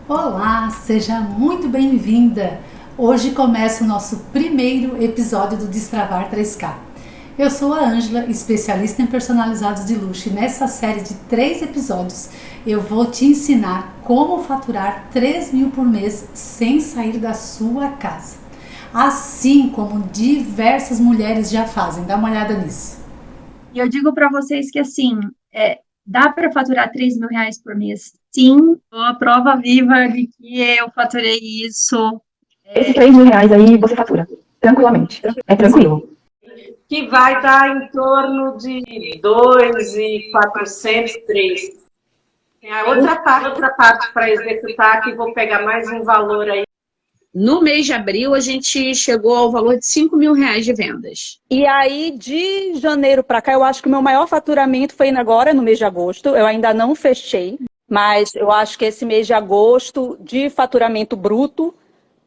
Olá, seja muito bem-vinda! Hoje começa o nosso primeiro episódio do Destravar 3K. Eu sou a Ângela, especialista em personalizados de luxo, e nessa série de 3 episódios eu vou te ensinar como faturar 3 mil por mês sem sair da sua casa. Assim como diversas mulheres já fazem, dá uma olhada nisso. E eu digo para vocês que assim, dá para faturar R$ 3.000 por mês? Sim, sou a prova viva de que eu faturei isso. Esses R$ 3.000 aí você fatura tranquilamente. É tranquilo. Que vai dar em torno de 2.400, 3. Tem a outra parte para executar, que vou pegar mais um valor aí. No mês de abril, a gente chegou ao valor de R$ 5.000 de vendas. E aí, de janeiro para cá, eu acho que o meu maior faturamento foi agora, no mês de agosto. Eu ainda não fechei, mas eu acho que esse mês de agosto, de faturamento bruto,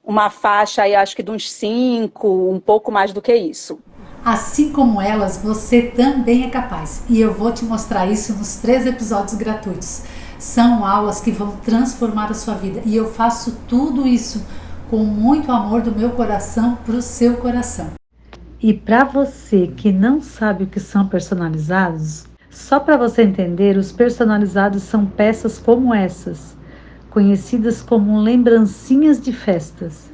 uma faixa aí, acho que de uns 5, um pouco mais do que isso. Assim como elas, você também é capaz. E eu vou te mostrar isso nos 3 episódios gratuitos. São aulas que vão transformar a sua vida. E eu faço tudo isso com muito amor do meu coração para o seu coração. E para você que não sabe o que são personalizados, só para você entender, os personalizados são peças como essas, conhecidas como lembrancinhas de festas.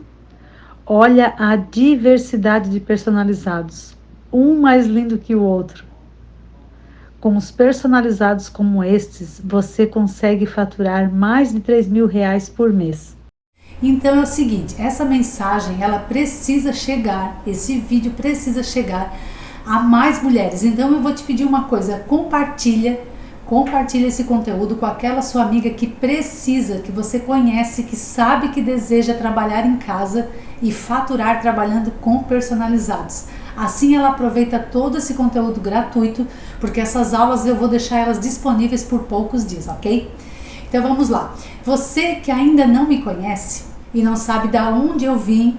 Olha a diversidade de personalizados, um mais lindo que o outro. Com os personalizados como estes, você consegue faturar mais de R$ 3.000 por mês. Então é o seguinte, essa mensagem ela precisa chegar, esse vídeo precisa chegar a mais mulheres. Então eu vou te pedir uma coisa, compartilha esse conteúdo com aquela sua amiga que precisa, que você conhece, que sabe que deseja trabalhar em casa e faturar trabalhando com personalizados. Assim ela aproveita todo esse conteúdo gratuito, porque essas aulas eu vou deixar elas disponíveis por poucos dias, ok? Então vamos lá. Você que ainda não me conhece e não sabe de onde eu vim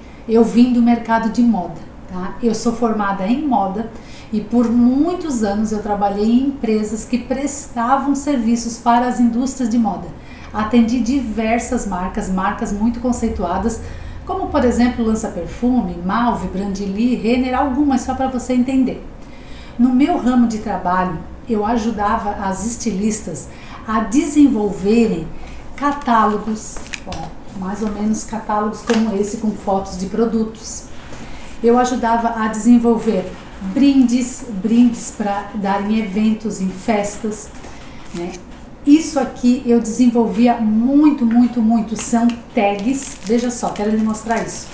do mercado de moda, tá? Eu sou formada em moda e por muitos anos eu trabalhei em empresas que prestavam serviços para as indústrias de moda. Atendi diversas marcas muito conceituadas, como por exemplo Lança Perfume, Malve, Brandili, Renner, algumas só para você entender. No meu ramo de trabalho, eu ajudava as estilistas a desenvolverem catálogos, mais ou menos catálogos como esse com fotos de produtos. Eu ajudava a desenvolver brindes para dar em eventos, em festas, né? Isso aqui eu desenvolvia muito, são tags, veja só, quero lhe mostrar isso.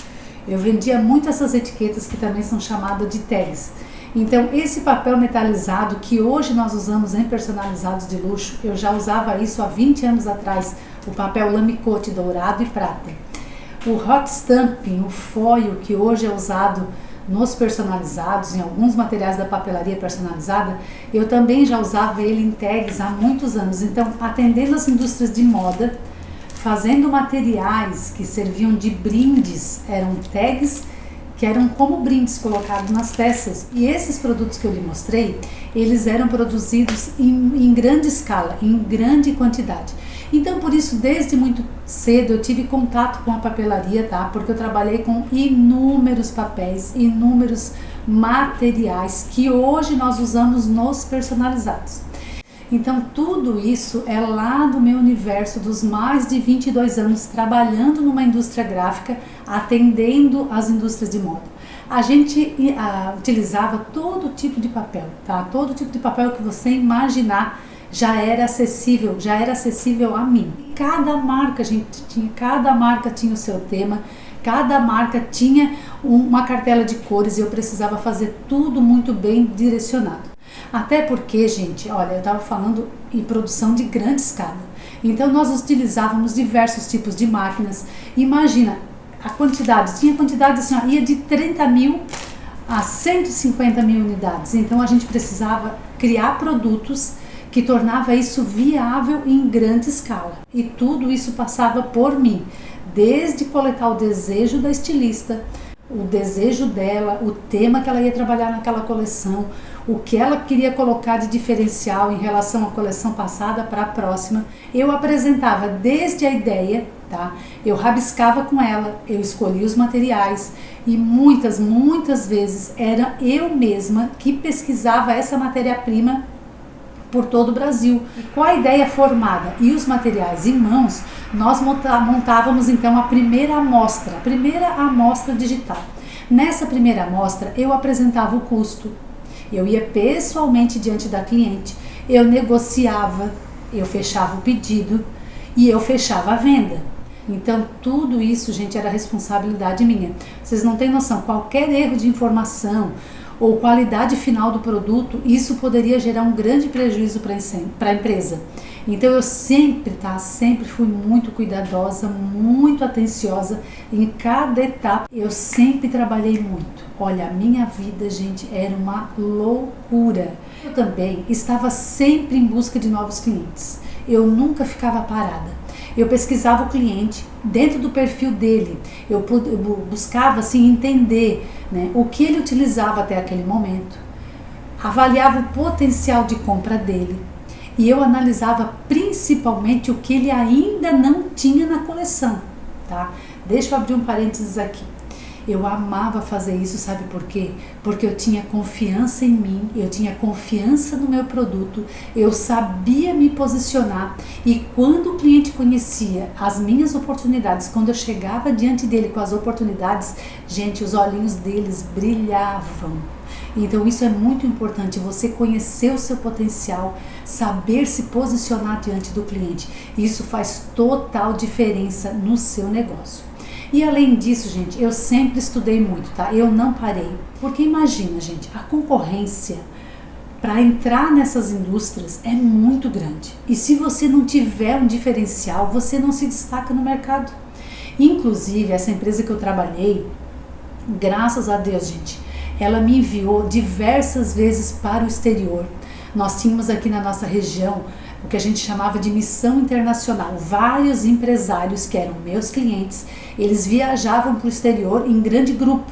Eu vendia muito essas etiquetas que também são chamadas de tags. Então esse papel metalizado que hoje nós usamos em personalizados de luxo, eu já usava isso há 20 anos atrás, o papel lamicote dourado e prata. O hot stamping, o foil que hoje é usado nos personalizados, em alguns materiais da papelaria personalizada, eu também já usava ele em tags há muitos anos. Então, atendendo as indústrias de moda, fazendo materiais que serviam de brindes, eram tags que eram como brindes colocados nas peças. E esses produtos que eu lhe mostrei, eles eram produzidos em grande escala, em grande quantidade. Então, por isso, desde muito cedo eu tive contato com a papelaria, tá? Porque eu trabalhei com inúmeros papéis, inúmeros materiais que hoje nós usamos nos personalizados. Então, tudo isso é lá do meu universo dos mais de 22 anos trabalhando numa indústria gráfica, atendendo as indústrias de moda. A gente utilizava todo tipo de papel, tá? Todo tipo de papel que você imaginar já era acessível a mim. Cada marca tinha o seu tema, cada marca tinha uma cartela de cores e eu precisava fazer tudo muito bem direcionado. Até porque, gente, olha, eu estava falando em produção de grande escala. Então nós utilizávamos diversos tipos de máquinas. Imagina a quantidade, tinha quantidade assim, ó, ia de 30 mil a 150 mil unidades. Então a gente precisava criar produtos que tornava isso viável em grande escala. E tudo isso passava por mim, desde coletar o desejo da estilista, o desejo dela, o tema que ela ia trabalhar naquela coleção, o que ela queria colocar de diferencial em relação à coleção passada para a próxima. Eu apresentava desde a ideia, tá? Eu rabiscava com ela, eu escolhia os materiais e muitas vezes era eu mesma que pesquisava essa matéria-prima por todo o Brasil. E com a ideia formada e os materiais em mãos, nós montávamos então a primeira amostra digital. Nessa primeira amostra, eu apresentava o custo, eu ia pessoalmente diante da cliente, eu negociava, eu fechava o pedido e eu fechava a venda. Então, tudo isso, gente, era responsabilidade minha. Vocês não têm noção, qualquer erro de informação ou qualidade final do produto, isso poderia gerar um grande prejuízo para a empresa. Então eu sempre fui muito cuidadosa, muito atenciosa em cada etapa. Eu sempre trabalhei muito. Olha, a minha vida, gente, era uma loucura. Eu também estava sempre em busca de novos clientes. Eu nunca ficava parada. Eu pesquisava o cliente dentro do perfil dele. Eu buscava assim entender, né, o que ele utilizava até aquele momento. Avaliava o potencial de compra dele. E eu analisava principalmente o que ele ainda não tinha na coleção, tá? Deixa eu abrir um parênteses aqui. Eu amava fazer isso, sabe por quê? Porque eu tinha confiança em mim, eu tinha confiança no meu produto, eu sabia me posicionar e quando o cliente conhecia as minhas oportunidades, quando eu chegava diante dele com as oportunidades, gente, os olhinhos deles brilhavam. Então isso é muito importante, você conhecer o seu potencial, saber se posicionar diante do cliente. Isso faz total diferença no seu negócio. E além disso, gente, eu sempre estudei muito, tá? Eu não parei. Porque imagina, gente, a concorrência para entrar nessas indústrias é muito grande. E se você não tiver um diferencial, você não se destaca no mercado. Inclusive, essa empresa que eu trabalhei, graças a Deus, gente, ela me enviou diversas vezes para o exterior. Nós tínhamos aqui na nossa região o que a gente chamava de missão internacional. Vários empresários que eram meus clientes, eles viajavam para o exterior em grande grupo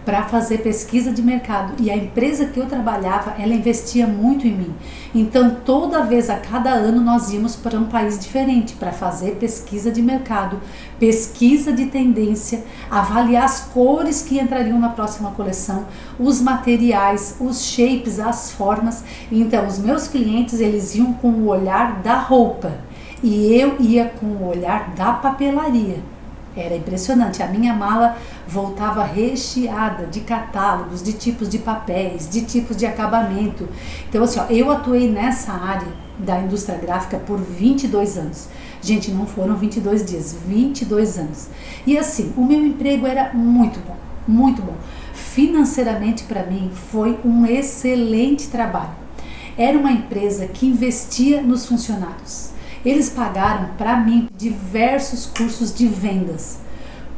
para fazer pesquisa de mercado. E a empresa que eu trabalhava, ela investia muito em mim. Então, toda vez, a cada ano, nós íamos para um país diferente para fazer pesquisa de mercado, pesquisa de tendência, avaliar as cores que entrariam na próxima coleção, os materiais, os shapes, as formas. Então, os meus clientes, eles iam com o olhar da roupa e eu ia com o olhar da papelaria. Era impressionante, a minha mala voltava recheada de catálogos, de tipos de papéis, de tipos de acabamento. Então assim, ó, eu atuei nessa área da indústria gráfica por 22 anos. Gente, não foram 22 dias, 22 anos. E assim, o meu emprego era muito bom, muito bom. Financeiramente para mim foi um excelente trabalho. Era uma empresa que investia nos funcionários. Eles pagaram para mim diversos cursos de vendas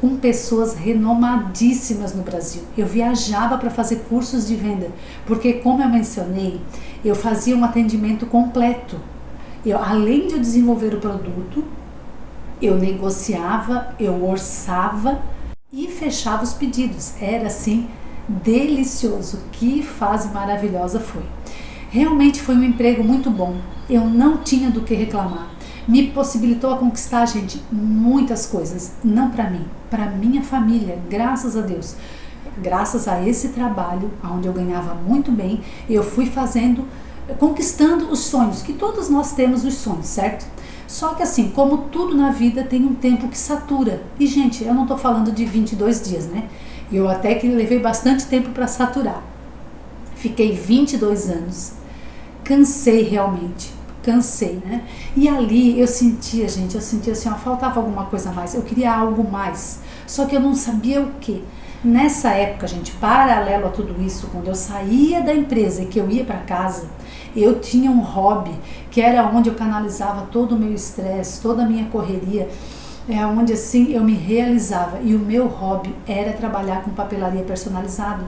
com pessoas renomadíssimas no Brasil. Eu viajava para fazer cursos de venda, porque como eu mencionei, eu fazia um atendimento completo. Além de eu desenvolver o produto, eu negociava, eu orçava e fechava os pedidos. Era assim, delicioso. Que fase maravilhosa foi. Realmente foi um emprego muito bom. Eu não tinha do que reclamar. Me possibilitou a conquistar, gente, muitas coisas. Não para mim, para minha família, graças a Deus. Graças a esse trabalho, onde eu ganhava muito bem, eu fui conquistando os sonhos, que todos nós temos os sonhos, certo? Só que assim, como tudo na vida, tem um tempo que satura. E, gente, eu não tô falando de 22 dias, né? Eu até que levei bastante tempo para saturar. Fiquei 22 anos. Cansei realmente, né? E ali eu sentia, gente, assim, ó, faltava alguma coisa a mais, eu queria algo mais, só que eu não sabia o que. Nessa época, gente, paralelo a tudo isso, quando eu saía da empresa e que eu ia para casa, eu tinha um hobby, que era onde eu canalizava todo o meu estresse, toda a minha correria, onde assim eu me realizava, e o meu hobby era trabalhar com papelaria personalizada.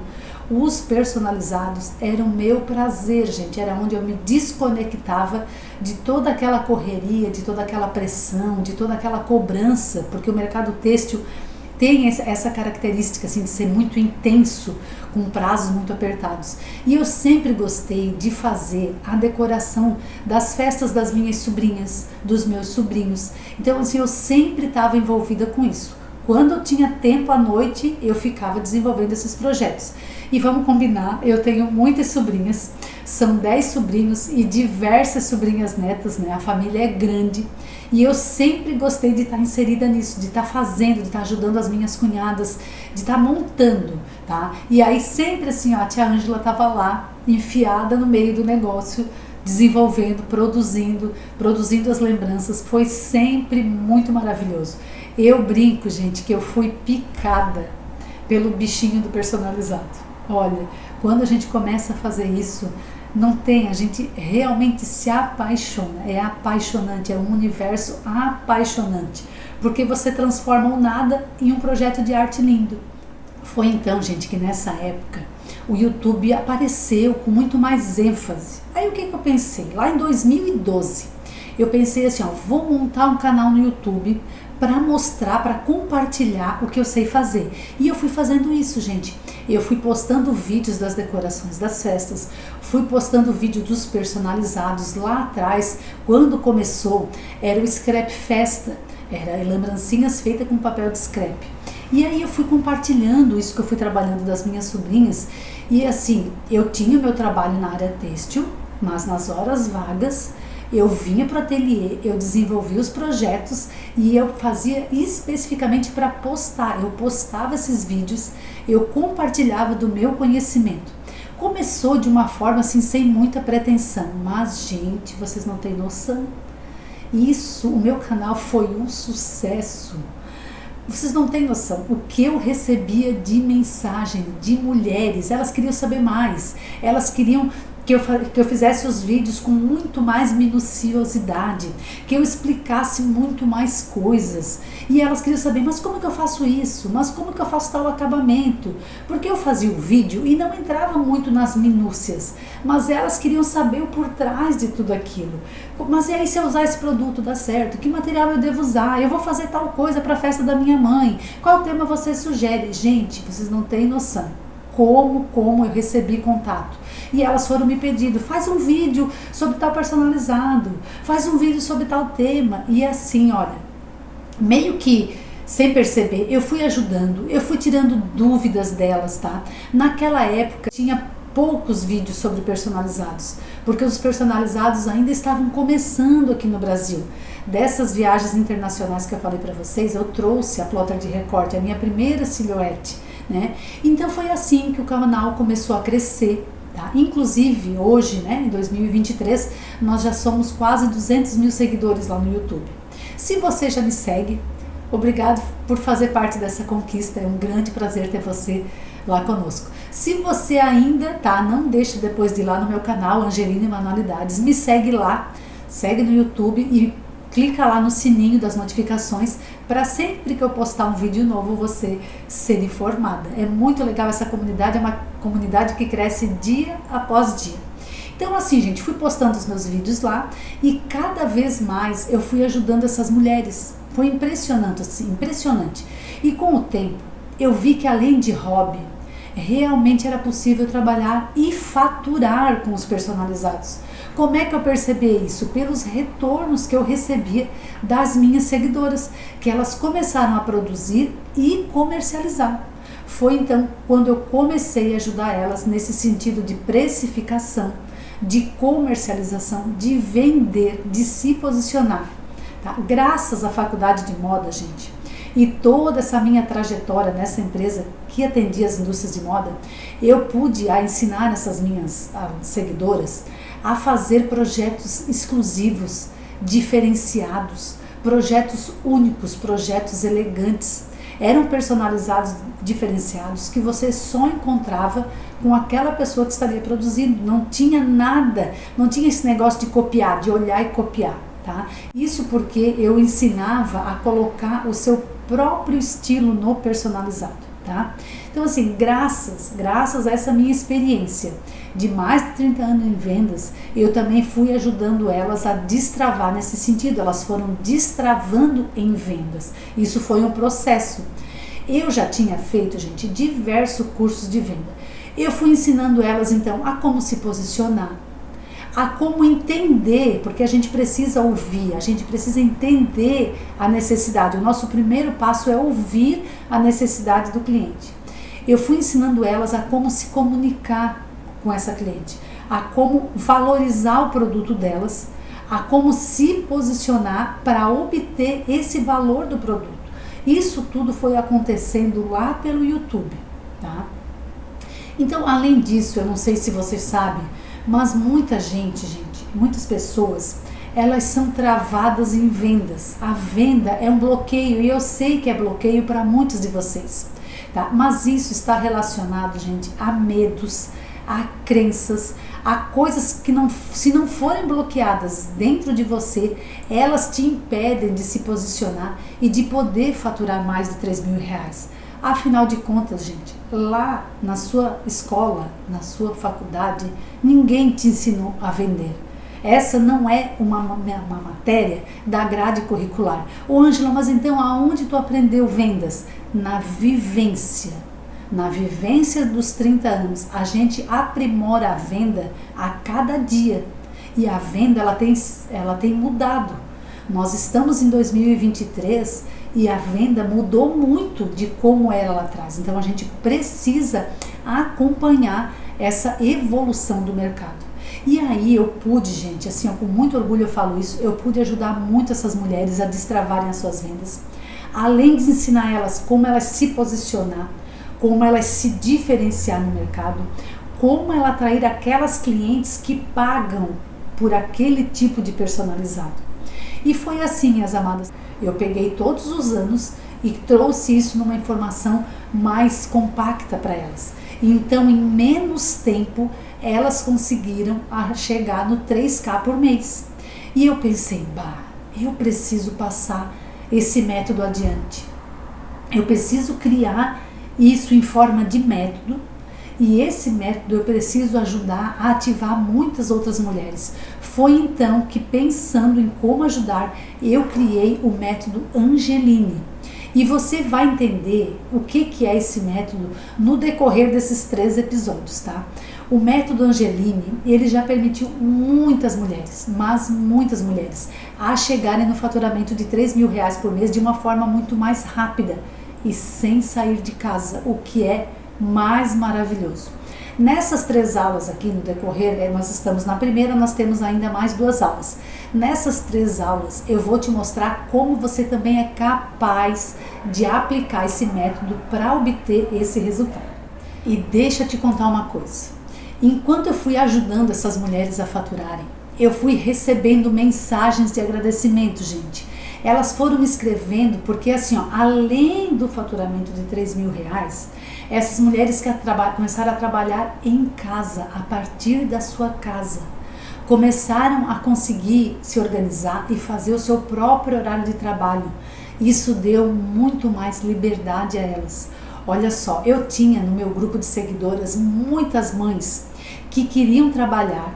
Os personalizados eram meu prazer, gente, era onde eu me desconectava de toda aquela correria, de toda aquela pressão, de toda aquela cobrança, porque o mercado têxtil tem essa característica assim, de ser muito intenso, com prazos muito apertados. E eu sempre gostei de fazer a decoração das festas das minhas sobrinhas, dos meus sobrinhos. Então, assim, eu sempre estava envolvida com isso. Quando eu tinha tempo à noite, eu ficava desenvolvendo esses projetos. E vamos combinar, eu tenho muitas sobrinhas, são 10 sobrinhos e diversas sobrinhas netas, né? A família é grande. E eu sempre gostei de estar inserida nisso, de estar fazendo, de estar ajudando as minhas cunhadas, de estar montando, tá? E aí sempre assim, ó, a tia Ângela estava lá, enfiada no meio do negócio, desenvolvendo, produzindo as lembranças. Foi sempre muito maravilhoso. Eu brinco, gente, que eu fui picada pelo bichinho do personalizado. Olha, quando a gente começa a fazer isso, não tem, a gente realmente se apaixona, é apaixonante, é um universo apaixonante, porque você transforma o nada em um projeto de arte lindo. Foi então, gente, que nessa época o YouTube apareceu com muito mais ênfase. Aí o que eu pensei? Lá em 2012, eu pensei assim, ó, vou montar um canal no YouTube para mostrar, para compartilhar o que eu sei fazer. E eu fui fazendo isso, gente. Eu fui postando vídeos das decorações das festas, fui postando vídeo dos personalizados. Lá atrás, quando começou, era o Scrap Festa, era lembrancinhas feitas com papel de scrap. E aí eu fui compartilhando isso que eu fui trabalhando das minhas sobrinhas. E assim, eu tinha o meu trabalho na área têxtil, mas nas horas vagas eu vinha para o ateliê, eu desenvolvia os projetos e eu fazia especificamente para postar. Eu postava esses vídeos, eu compartilhava do meu conhecimento. Começou de uma forma assim, sem muita pretensão, mas gente, vocês não têm noção. Isso, o meu canal foi um sucesso. Vocês não têm noção o que eu recebia de mensagem de mulheres. Elas queriam saber mais, elas queriam que eu fizesse os vídeos com muito mais minuciosidade, que eu explicasse muito mais coisas. E elas queriam saber, mas como que eu faço isso? Mas como que eu faço tal acabamento? Porque eu fazia o vídeo e não entrava muito nas minúcias, mas elas queriam saber o por trás de tudo aquilo. Mas e aí, se eu usar esse produto, dá certo? Que material eu devo usar? Eu vou fazer tal coisa para a festa da minha mãe. Qual tema você sugere? Gente, vocês não têm noção como eu recebi contato. E elas foram me pedindo, faz um vídeo sobre tal personalizado, faz um vídeo sobre tal tema. E assim, olha, meio que sem perceber, eu fui ajudando, eu fui tirando dúvidas delas, tá? Naquela época tinha poucos vídeos sobre personalizados, porque os personalizados ainda estavam começando aqui no Brasil. Dessas viagens internacionais que eu falei para vocês, eu trouxe a plotter de recorte, a minha primeira silhuete, né? Então foi assim que o canal começou a crescer, tá? Inclusive hoje, né, em 2023, nós já somos quase 200 mil seguidores lá no YouTube. Se você já me segue, obrigado por fazer parte dessa conquista, é um grande prazer ter você lá conosco. Se você ainda não deixe depois de ir lá no meu canal, Angelina Manualidades, me segue lá, segue no YouTube e clica lá no sininho das notificações para sempre que eu postar um vídeo novo você ser informada. É muito legal essa comunidade, é uma comunidade que cresce dia após dia. Então assim, gente, fui postando os meus vídeos lá e cada vez mais eu fui ajudando essas mulheres. Foi impressionante, assim, impressionante. E com o tempo eu vi que além de hobby, realmente era possível trabalhar e faturar com os personalizados. Como é que eu percebi isso? Pelos retornos que eu recebia das minhas seguidoras, que elas começaram a produzir e comercializar. Foi então quando eu comecei a ajudar elas nesse sentido de precificação, de comercialização, de vender, de se posicionar. Tá? Graças à faculdade de moda, gente, e toda essa minha trajetória nessa empresa que atendia as indústrias de moda, eu pude ensinar essas minhas seguidoras a fazer projetos exclusivos, diferenciados, projetos únicos, projetos elegantes. Eram personalizados, diferenciados, que você só encontrava com aquela pessoa que estaria produzindo. Não tinha nada, não tinha esse negócio de copiar, de olhar e copiar. Tá? Isso porque eu ensinava a colocar o seu próprio estilo no personalizado, tá? Então assim, graças a essa minha experiência de mais de 30 anos em vendas, eu também fui ajudando elas a destravar nesse sentido, elas foram destravando em vendas. Isso foi um processo. Eu já tinha feito, gente, diversos cursos de venda. Eu fui ensinando elas, então, a como se posicionar, a como entender, porque a gente precisa ouvir, a gente precisa entender a necessidade. O nosso primeiro passo é ouvir a necessidade do cliente. Eu fui ensinando elas a como se comunicar com essa cliente, a como valorizar o produto delas, a como se posicionar para obter esse valor do produto. Isso tudo foi acontecendo lá pelo YouTube, tá? Então, além disso, eu não sei se vocês sabem, mas muitas pessoas, elas são travadas em vendas. A venda é um bloqueio, e eu sei que é bloqueio para muitos de vocês, tá? Mas isso está relacionado, gente, a medos, a crenças, a coisas que se não forem bloqueadas dentro de você, elas te impedem de se posicionar e de poder faturar mais de 3 mil reais. Afinal de contas, gente, lá na sua escola, na sua faculdade, ninguém te ensinou a vender. Essa não é uma matéria da grade curricular. Ô Ângela, mas então aonde tu aprendeu vendas? Na vivência. Na vivência dos 30 anos. A gente aprimora a venda a cada dia. E a venda, ela tem mudado. Nós estamos em 2023 e a venda mudou muito de como era lá atrás. Então a gente precisa acompanhar essa evolução do mercado. E aí eu pude, gente, assim, com muito orgulho eu falo isso, eu pude ajudar muito essas mulheres a destravarem as suas vendas, além de ensinar elas como elas se posicionar, como elas se diferenciar no mercado, como ela atrair aquelas clientes que pagam por aquele tipo de personalizado. E foi assim, minhas amadas, eu peguei todos os anos e trouxe isso numa informação mais compacta para elas. Então, em menos tempo, elas conseguiram chegar no 3K por mês. E eu pensei, eu preciso passar esse método adiante. Eu preciso criar isso em forma de método. E esse método eu preciso ajudar a ativar muitas outras mulheres. Foi então que, pensando em como ajudar, eu criei o método Angeline. E você vai entender o que é esse método no decorrer desses 3 episódios, tá? O método Angeline, ele já permitiu muitas mulheres, mas muitas mulheres, a chegarem no faturamento de 3 mil reais por mês de uma forma muito mais rápida e sem sair de casa, o que é mais maravilhoso. Nessas 3 aulas aqui no decorrer, nós estamos na primeira, nós temos ainda mais 2 aulas. Nessas 3 aulas eu vou te mostrar como você também é capaz de aplicar esse método para obter esse resultado. E deixa eu te contar uma coisa. Enquanto eu fui ajudando essas mulheres a faturarem, eu fui recebendo mensagens de agradecimento, gente. Elas foram me escrevendo porque, assim, além do faturamento de 3 mil reais, essas mulheres que começaram a trabalhar em casa, a partir da sua casa, começaram a conseguir se organizar e fazer o seu próprio horário de trabalho. Isso deu muito mais liberdade a elas. Olha só, eu tinha no meu grupo de seguidoras muitas mães que queriam trabalhar,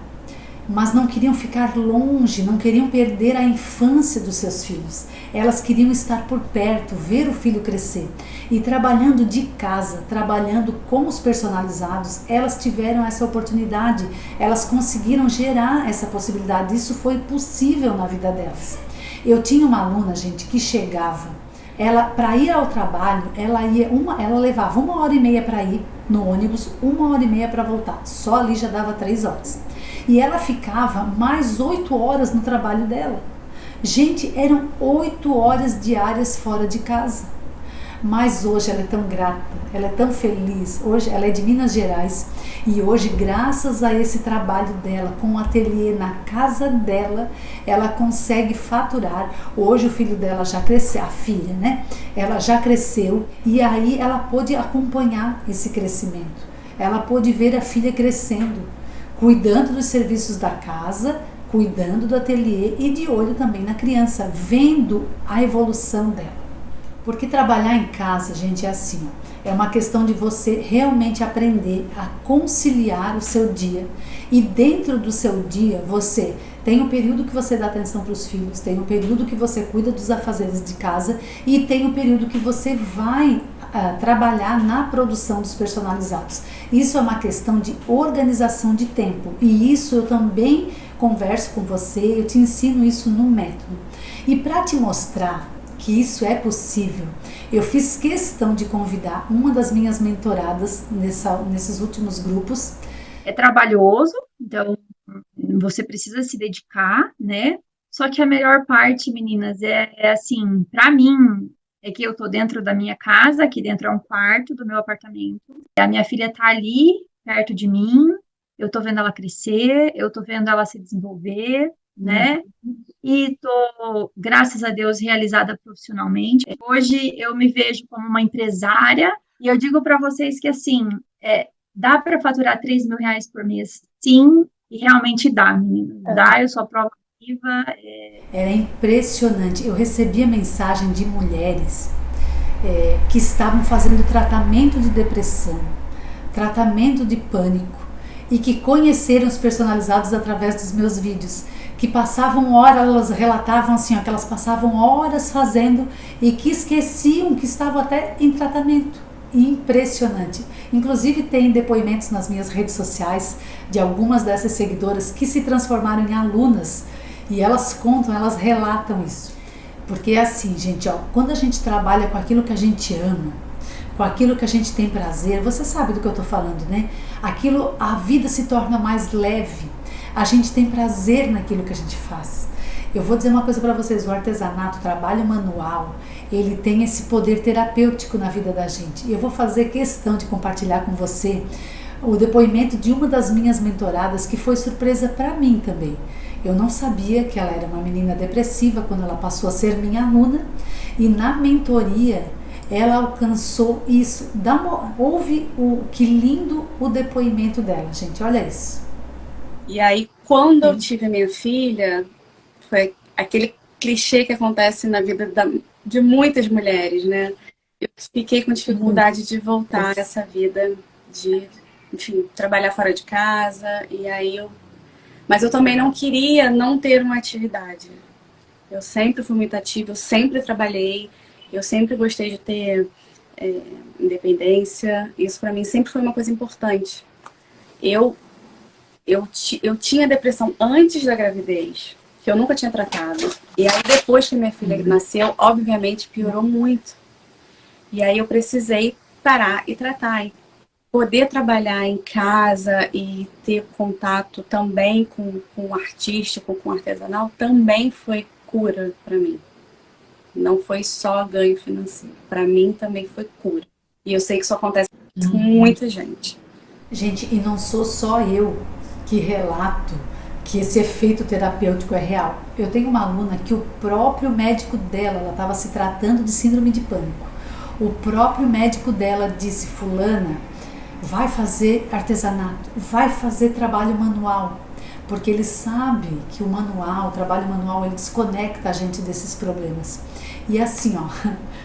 mas não queriam ficar longe, não queriam perder a infância dos seus filhos. Elas queriam estar por perto, ver o filho crescer. E trabalhando de casa, trabalhando com os personalizados, elas tiveram essa oportunidade, elas conseguiram gerar essa possibilidade. Isso foi possível na vida delas. Eu tinha uma aluna, gente, que chegava, ela, para ir ao trabalho, ela levava 1h30 para ir no ônibus, 1h30 para voltar. Só ali já dava 3 horas. E ela ficava mais 8 horas no trabalho dela. Gente, eram 8 horas diárias fora de casa. Mas hoje ela é tão grata, ela é tão feliz. Hoje ela é de Minas Gerais e hoje, graças a esse trabalho dela com o ateliê na casa dela, ela consegue faturar. Hoje o filho dela já cresceu, a filha, né? Ela já cresceu e aí ela pôde acompanhar esse crescimento. Ela pôde ver a filha crescendo, cuidando dos serviços da casa, cuidando do ateliê e de olho também na criança, vendo a evolução dela. Porque trabalhar em casa, gente, é assim, ó, é uma questão de você realmente aprender a conciliar o seu dia. E dentro do seu dia, você tem um período que você dá atenção para os filhos, tem um período que você cuida dos afazeres de casa e tem um período que você vai trabalhar na produção dos personalizados. Isso é uma questão de organização de tempo e isso eu também converso com você, eu te ensino isso no método. E para te mostrar que isso é possível, eu fiz questão de convidar uma das minhas mentoradas nesses últimos grupos. É trabalhoso, então você precisa se dedicar, né? Só que a melhor parte, meninas, é assim, para mim, é que eu tô dentro da minha casa, aqui dentro é um quarto do meu apartamento. A minha filha tá ali, perto de mim, eu tô vendo ela crescer, eu tô vendo ela se desenvolver, né? E tô, graças a Deus, realizada profissionalmente. Hoje eu me vejo como uma empresária e eu digo para vocês que, assim, dá para faturar 3 mil reais por mês, sim, e realmente dá, menina. Dá, eu sou a prova viva. Era impressionante. Eu recebia mensagem de mulheres que estavam fazendo tratamento de depressão, tratamento de pânico e que conheceram os personalizados através dos meus vídeos, que passavam horas, elas relatavam assim, ó, que elas passavam horas fazendo e que esqueciam que estavam até em tratamento. Impressionante. Inclusive tem depoimentos nas minhas redes sociais de algumas dessas seguidoras que se transformaram em alunas e elas contam, elas relatam isso. Porque é assim, gente, ó, quando a gente trabalha com aquilo que a gente ama, com aquilo que a gente tem prazer, você sabe do que eu tô falando, né? Aquilo, a vida se torna mais leve. A gente tem prazer naquilo que a gente faz. Eu vou dizer uma coisa para vocês, o artesanato, o trabalho manual, ele tem esse poder terapêutico na vida da gente. E eu vou fazer questão de compartilhar com você o depoimento de uma das minhas mentoradas, que foi surpresa para mim também. Eu não sabia que ela era uma menina depressiva quando ela passou a ser minha aluna, e na mentoria ela alcançou isso. Ouve que lindo o depoimento dela, gente, olha isso. E aí, quando eu tive minha filha, foi aquele clichê que acontece na vida de muitas mulheres, né? Eu fiquei com dificuldade de voltar a essa vida de, enfim, trabalhar fora de casa, e aí mas eu também não queria não ter uma atividade. Eu sempre fui muito ativa, eu sempre trabalhei, eu sempre gostei de ter independência. Isso para mim sempre foi uma coisa importante. Eu tinha depressão antes da gravidez, que eu nunca tinha tratado. E aí depois que minha filha nasceu, obviamente piorou muito. E aí eu precisei parar e tratar. E poder trabalhar em casa e ter contato também com o artístico, com o artesanal, também foi cura para mim. Não foi só ganho financeiro. Para mim também foi cura. E eu sei que isso acontece com muita gente. Gente, e não sou só eu que relato que esse efeito terapêutico é real. Eu tenho uma aluna que o próprio médico dela, ela estava se tratando de síndrome de pânico. O próprio médico dela disse: fulana, vai fazer artesanato, vai fazer trabalho manual, porque ele sabe que o trabalho manual, ele desconecta a gente desses problemas. E assim, ó,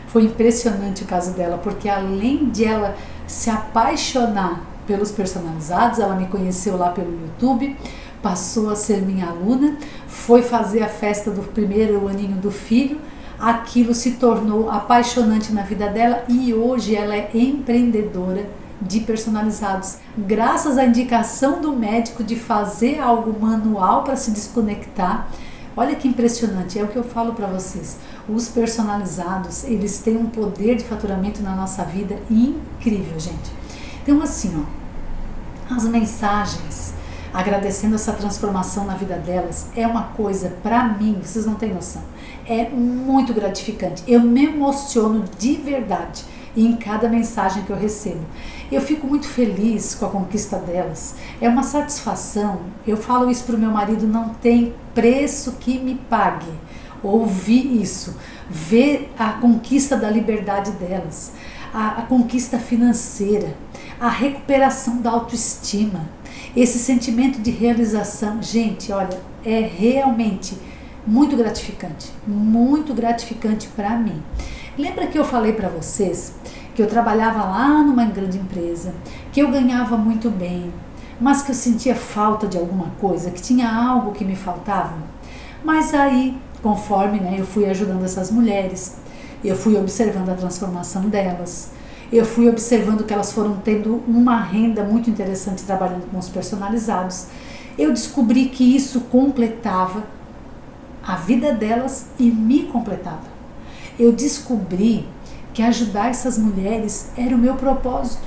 foi impressionante o caso dela, porque além de ela se apaixonar pelos personalizados, ela me conheceu lá pelo YouTube, passou a ser minha aluna, foi fazer a festa do primeiro aninho do filho, aquilo se tornou apaixonante na vida dela e hoje ela é empreendedora de personalizados, graças à indicação do médico de fazer algo manual para se desconectar. Olha que impressionante, é o que eu falo para vocês. Os personalizados, eles têm um poder de faturamento na nossa vida incrível, gente. Então assim, ó, as mensagens agradecendo essa transformação na vida delas é uma coisa, para mim, vocês não têm noção, é muito gratificante. Eu me emociono de verdade em cada mensagem que eu recebo. Eu fico muito feliz com a conquista delas. É uma satisfação. Eu falo isso para o meu marido, não tem preço que me pague. Ouvir isso, ver a conquista da liberdade delas, a conquista financeira, a recuperação da autoestima, esse sentimento de realização. Gente, olha, é realmente muito gratificante para mim. Lembra que eu falei para vocês que eu trabalhava lá numa grande empresa, que eu ganhava muito bem, mas que eu sentia falta de alguma coisa, que tinha algo que me faltava? Mas aí, conforme eu fui ajudando essas mulheres, eu fui observando a transformação delas, eu fui observando que elas foram tendo uma renda muito interessante trabalhando com os personalizados. Eu descobri que isso completava a vida delas e me completava. Eu descobri que ajudar essas mulheres era o meu propósito.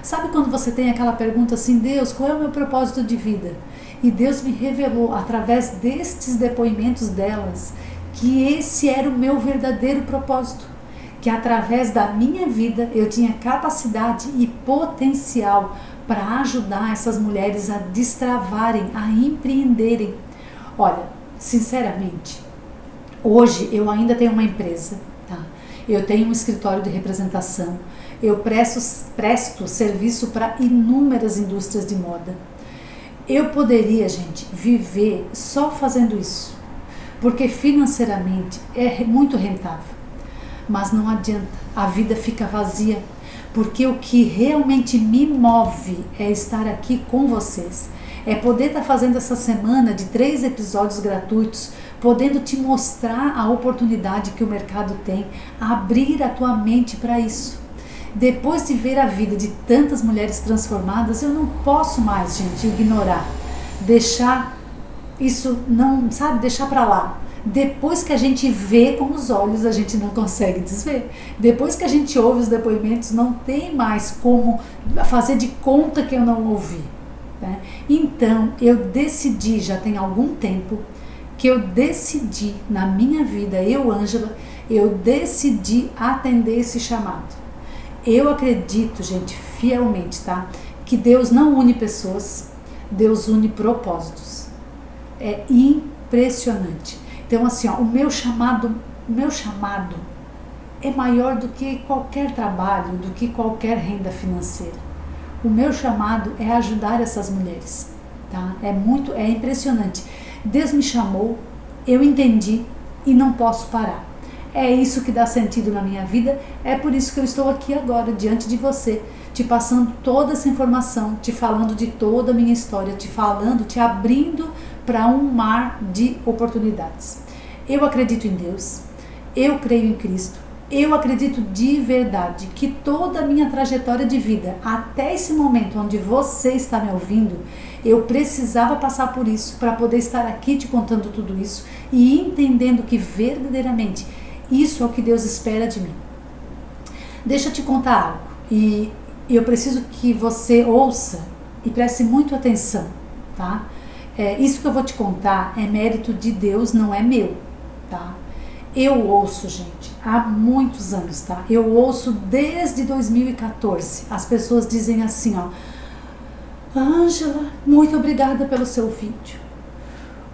Sabe quando você tem aquela pergunta assim, Deus, qual é o meu propósito de vida? E Deus me revelou, através destes depoimentos delas, que esse era o meu verdadeiro propósito. Que através da minha vida eu tinha capacidade e potencial para ajudar essas mulheres a destravarem, a empreenderem. Olha, sinceramente, hoje eu ainda tenho uma empresa, tá? Eu tenho um escritório de representação, eu presto serviço para inúmeras indústrias de moda. Eu poderia, gente, viver só fazendo isso, porque financeiramente é muito rentável. Mas não adianta, a vida fica vazia, porque o que realmente me move é estar aqui com vocês, é poder estar fazendo essa semana de 3 episódios gratuitos, podendo te mostrar a oportunidade que o mercado tem, abrir a tua mente para isso. Depois de ver a vida de tantas mulheres transformadas, eu não posso mais, gente, ignorar, deixar isso, não, sabe, deixar para lá. Depois que a gente vê com os olhos, a gente não consegue desver. Depois que a gente ouve os depoimentos, não tem mais como fazer de conta que eu não ouvi, né? Então, eu decidi, já tem algum tempo, que eu decidi na minha vida, eu, Ângela, eu decidi atender esse chamado. Eu acredito, gente, fielmente, tá? Que Deus não une pessoas, Deus une propósitos. É impressionante. Então, assim, ó, o meu chamado é maior do que qualquer trabalho, do que qualquer renda financeira. O meu chamado é ajudar essas mulheres, tá? É impressionante. Deus me chamou, eu entendi e não posso parar. É isso que dá sentido na minha vida, é por isso que eu estou aqui agora, diante de você, te passando toda essa informação, te falando de toda a minha história, te abrindo para um mar de oportunidades. Eu acredito em Deus, eu creio em Cristo, eu acredito de verdade que toda a minha trajetória de vida, até esse momento onde você está me ouvindo, eu precisava passar por isso para poder estar aqui te contando tudo isso e entendendo que verdadeiramente isso é o que Deus espera de mim. Deixa eu te contar algo e eu preciso que você ouça e preste muito atenção, tá? Isso que eu vou te contar é mérito de Deus, não é meu, tá? Eu ouço, gente, há muitos anos, tá? Eu ouço desde 2014. As pessoas dizem assim, ó, Ângela, muito obrigada pelo seu vídeo,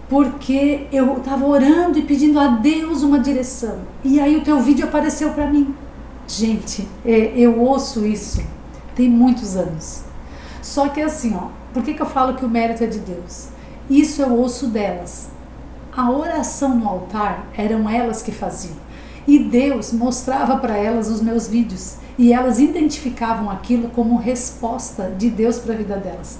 porque eu estava orando e pedindo a Deus uma direção, e aí o teu vídeo apareceu para mim. Gente, eu ouço isso tem muitos anos. Só que assim, ó, por que eu falo que o mérito é de Deus? Isso eu ouço delas. A oração no altar eram elas que faziam. E Deus mostrava para elas os meus vídeos. E elas identificavam aquilo como resposta de Deus para a vida delas.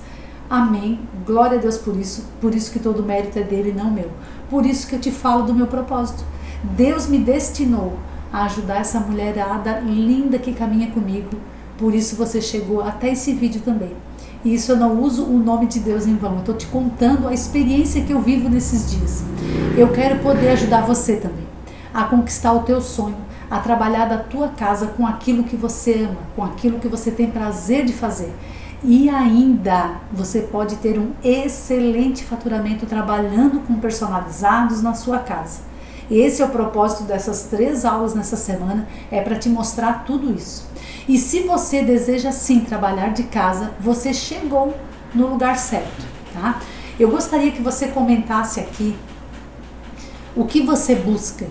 Amém. Glória a Deus por isso que todo mérito é dele e não meu. Por isso que eu te falo do meu propósito. Deus me destinou a ajudar essa mulherada linda que caminha comigo. Por isso você chegou até esse vídeo também. E isso eu não uso o nome de Deus em vão. Eu estou te contando a experiência que eu vivo nesses dias. Eu quero poder ajudar você também a conquistar o teu sonho, a trabalhar da tua casa com aquilo que você ama, com aquilo que você tem prazer de fazer. E ainda você pode ter um excelente faturamento trabalhando com personalizados na sua casa. Esse é o propósito dessas 3 aulas nessa semana, é para te mostrar tudo isso. E se você deseja sim trabalhar de casa, você chegou no lugar certo, tá? Eu gostaria que você comentasse aqui o que você busca.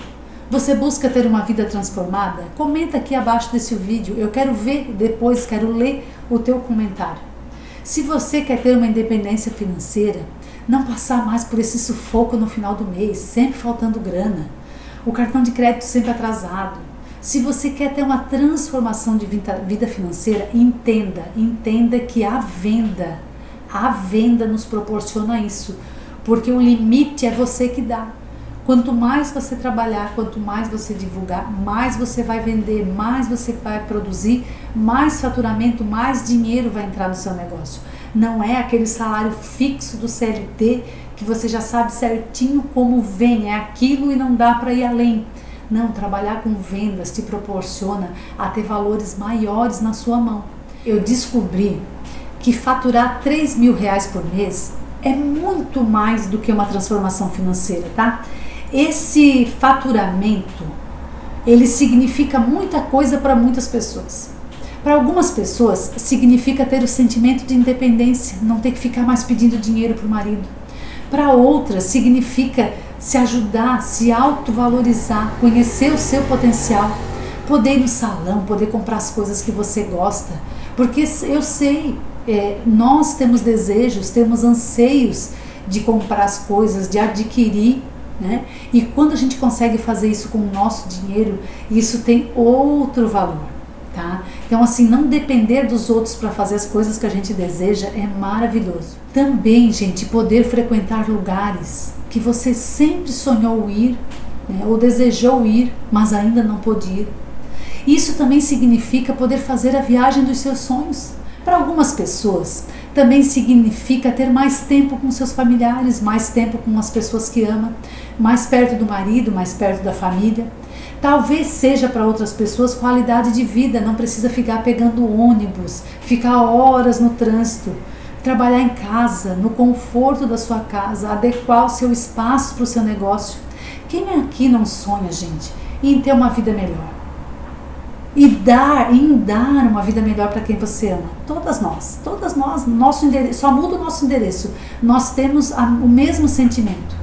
Você busca ter uma vida transformada? Comenta aqui abaixo desse vídeo, eu quero ver depois, quero ler o teu comentário. Se você quer ter uma independência financeira, não passar mais por esse sufoco no final do mês, sempre faltando grana, o cartão de crédito sempre atrasado, Se você quer ter uma transformação de vida financeira, entenda que a venda nos proporciona isso, porque o limite é você que dá. Quanto mais você trabalhar, quanto mais você divulgar, mais você vai vender, mais você vai produzir, mais faturamento, mais dinheiro vai entrar no seu negócio. Não é aquele salário fixo do CLT que você já sabe certinho como vem, é aquilo e não dá para ir além. Não, trabalhar com vendas te proporciona a ter valores maiores na sua mão. Eu descobri que faturar R$3.000 por mês é muito mais do que uma transformação financeira, tá? Esse faturamento, ele significa muita coisa para muitas pessoas. Para algumas pessoas, significa ter o sentimento de independência, não ter que ficar mais pedindo dinheiro para o marido. Para outras, significa se ajudar, se autovalorizar, conhecer o seu potencial, poder ir no salão, poder comprar as coisas que você gosta. Porque eu sei, nós temos desejos, temos anseios de comprar as coisas, de adquirir, né? E quando a gente consegue fazer isso com o nosso dinheiro, isso tem outro valor, tá? Então, assim, não depender dos outros para fazer as coisas que a gente deseja é maravilhoso. Também, gente, poder frequentar lugares que você sempre sonhou ir, né? Ou desejou ir, mas ainda não pôde ir. Isso também significa poder fazer a viagem dos seus sonhos. Para algumas pessoas, também significa ter mais tempo com seus familiares, mais tempo com as pessoas que ama, mais perto do marido, mais perto da família. Talvez seja para outras pessoas qualidade de vida, não precisa ficar pegando ônibus, ficar horas no trânsito, trabalhar em casa, no conforto da sua casa, adequar o seu espaço para o seu negócio. Quem aqui não sonha, gente, em ter uma vida melhor? E dar uma vida melhor para quem você ama. Todas nós, nosso endereço, só muda o nosso endereço. Nós temos o mesmo sentimento.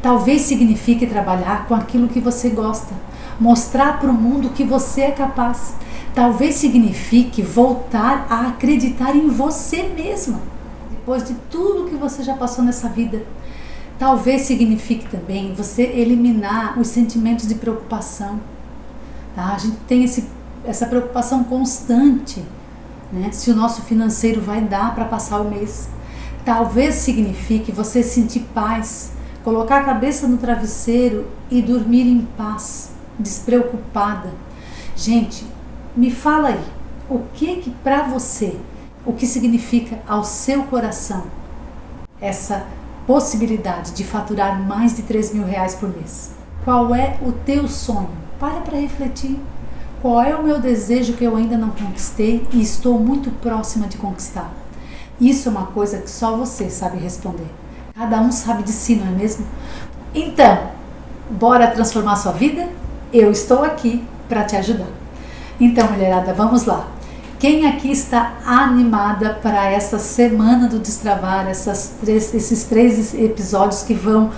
Talvez signifique trabalhar com aquilo que você gosta, mostrar para o mundo que você é capaz. Talvez signifique voltar a acreditar em você mesma, depois de tudo que você já passou nessa vida. Talvez signifique também você eliminar os sentimentos de preocupação. Tá? A gente tem essa preocupação constante, né? Se o nosso financeiro vai dar para passar o mês. Talvez signifique você sentir paz, colocar a cabeça no travesseiro e dormir em paz, despreocupada. Gente, me fala aí, o que para você, o que significa ao seu coração essa possibilidade de faturar mais de R$3.000 por mês? Qual é o teu sonho? Para refletir. Qual é o meu desejo que eu ainda não conquistei e estou muito próxima de conquistar? Isso é uma coisa que só você sabe responder. Cada um sabe de si, não é mesmo? Então, bora transformar sua vida? Eu estou aqui para te ajudar. Então, mulherada, vamos lá. Quem aqui está animada para essa semana do Destravar, esses 3 episódios que vão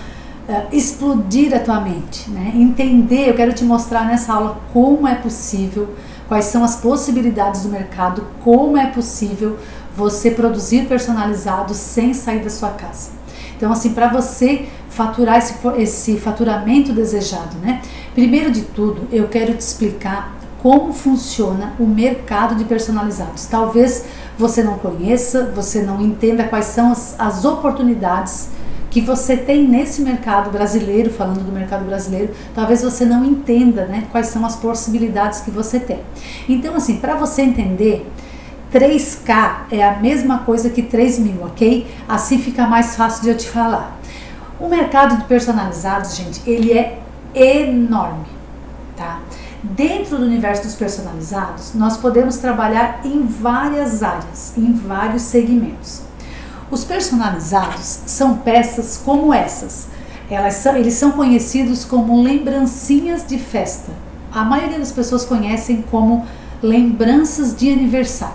explodir a tua mente, né? Entender, eu quero te mostrar nessa aula como é possível, quais são as possibilidades do mercado, como é possível você produzir personalizado sem sair da sua casa. Então, assim, para você faturar esse faturamento desejado, né? Primeiro de tudo, eu quero te explicar como funciona o mercado de personalizados. Talvez você não conheça, você não entenda quais são as oportunidades que você tem nesse mercado brasileiro, falando do mercado brasileiro, talvez você não entenda, né, quais são as possibilidades que você tem. Então, assim, para você entender, 3K é a mesma coisa que 3.000, ok? Assim fica mais fácil de eu te falar. O mercado de personalizados, gente, ele é enorme, tá? Dentro do universo dos personalizados, nós podemos trabalhar em várias áreas, em vários segmentos. Os personalizados são peças como essas. Eles são conhecidos como lembrancinhas de festa. A maioria das pessoas conhecem como lembranças de aniversário.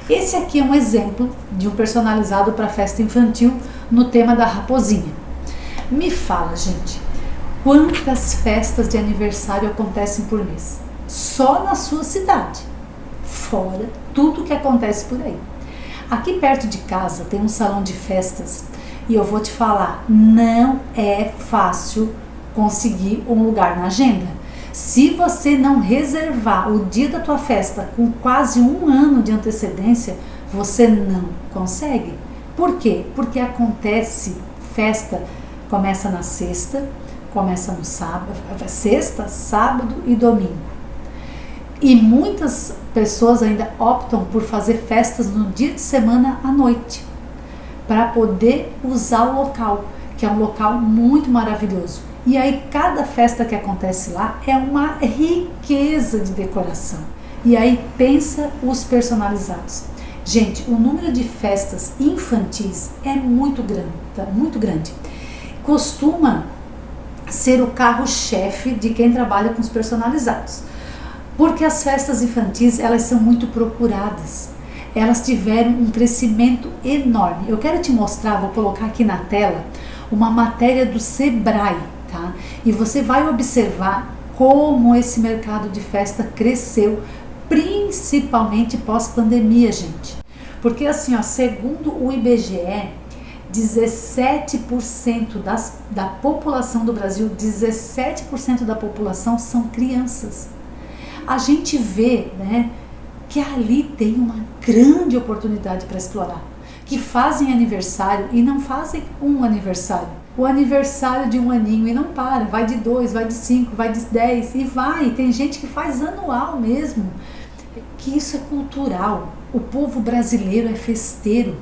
Esse aqui é um exemplo de um personalizado para festa infantil no tema da raposinha. Me fala, gente, quantas festas de aniversário acontecem por mês? Só na sua cidade, fora tudo que acontece por aí. Aqui perto de casa tem um salão de festas e eu vou te falar, não é fácil conseguir um lugar na agenda. Se você não reservar o dia da tua festa com quase 1 ano de antecedência, você não consegue. Por quê? Porque acontece, festa começa na sexta, começa no sábado, sexta, sábado e domingo. E muitas pessoas ainda optam por fazer festas no dia de semana à noite, para poder usar o local, que é um local muito maravilhoso. E aí cada festa que acontece lá é uma riqueza de decoração. E aí pensa os personalizados. Gente, o número de festas infantis é muito grande, tá? Muito grande. Costuma ser o carro-chefe de quem trabalha com os personalizados. Porque as festas infantis, elas são muito procuradas. Elas tiveram um crescimento enorme. Eu quero te mostrar, vou colocar aqui na tela, uma matéria do Sebrae, tá? E você vai observar como esse mercado de festa cresceu, principalmente pós-pandemia, gente. Porque assim, ó, segundo o IBGE, 17% da população do Brasil, 17% da população são crianças. A gente vê, né, que ali tem uma grande oportunidade para explorar, que fazem aniversário e não fazem um aniversário. O aniversário de 1 aninho e não para, vai de 2, vai de 5, vai de 10 e vai. Tem gente que faz anual mesmo, que isso é cultural. O povo brasileiro é festeiro,